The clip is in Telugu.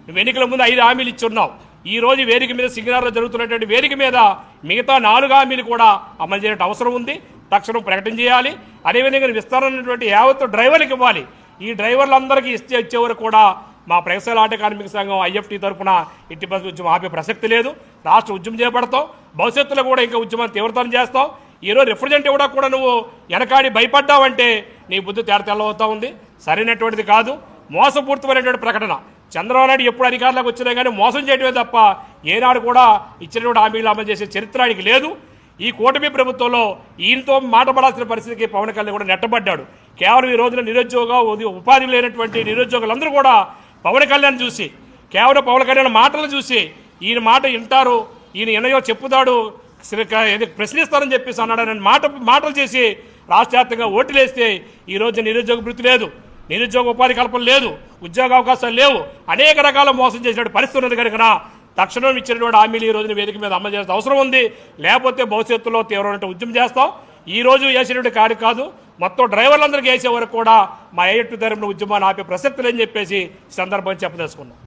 నువ్వు ఎన్నికల ముందు 5 హామీలు ఇచ్చున్నావు. ఈ రోజు వేదిక మీద సింగనార్లో జరుగుతున్నటువంటి వేదిక మీద మిగతా 4 హామీలు కూడా అమలు చేయడం అవసరం ఉంది. తక్షణం ప్రకటన చేయాలి. అదేవిధంగా విస్తారమైనటువంటి యావత్తు డ్రైవర్లకు ఇవ్వాలి. ఈ డ్రైవర్లందరికీ ఇచ్చే వరకు కూడా మా ప్రగతిశీల ఆటో కార్మిక సంఘం ఐఎఫ్టీ తరఫున ఎట్టి పరిస్థితుల్లో ఉద్యమం ఆపే ప్రసక్తి లేదు. రాష్ట్ర ఉద్యమం చేపడతాం. భవిష్యత్తులో కూడా ఇంకా ఉద్యమాన్ని తీవ్రతరం చేస్తాం. ఈరోజు రిప్రజెంట్ ఇవ్వడం కూడా నువ్వు వెనకాడి భయపడ్డావంటే నీ బుద్ధి తెల్లవుతా ఉంది. సరైనటువంటిది కాదు. మోసపూరితమైనటువంటి ప్రకటన. చంద్రబాబు నాయుడు ఎప్పుడు అధికారంలోకి వచ్చినా కానీ మోసం చేయడమే తప్ప ఏనాడు కూడా ఇచ్చినటువంటి హామీలు అమలు చేసే చరిత్ర ఆయనకి లేదు. ఈ కూటమి ప్రభుత్వంలో ఈయనతో మాటపడాల్సిన పరిస్థితికి పవన్ కళ్యాణ్ కూడా నెట్టబడ్డాడు. కేవలం ఈ రోజున ఉపాధి లేనటువంటి నిరుద్యోగులందరూ కూడా పవన్ కళ్యాణ్ చూసి, కేవలం పవన్ కళ్యాణ్ మాటలు చూసి ఈయన మాట వింటారు, ఈయన ఎన్నయో చెప్పుతాడు, ప్రశ్నిస్తారని చెప్పేసి అన్నాడని మాటలు చేసి రాష్ట్ర వ్యాప్తంగా ఓట్లేస్తే ఈ రోజు నిరుద్యోగ వృత్తి లేదు, నిరుద్యోగ ఉపాధి కల్పన లేదు, ఉద్యోగ అవకాశాలు లేవు, అనేక రకాల మోసం చేసిన పరిస్థితి ఉన్నది కనుక తక్షణం ఇచ్చినటువంటి హామీలు ఈ రోజున వేదిక మీద అమలు చేయాల్సిన అవసరం ఉంది. లేకపోతే భవిష్యత్తులో తీవ్రమైన ఉద్యమం చేస్తాం. ఈ రోజు వేసినటువంటి కాడి కాదు, మొత్తం డ్రైవర్లందరికీ వేసే వరకు కూడా మా ఏఎట్టు తరపున ఉద్యమాన్ని ఆపే ప్రసక్తి లేని చెప్పేసి సందర్భం చెప్పదలుచుకున్నాం.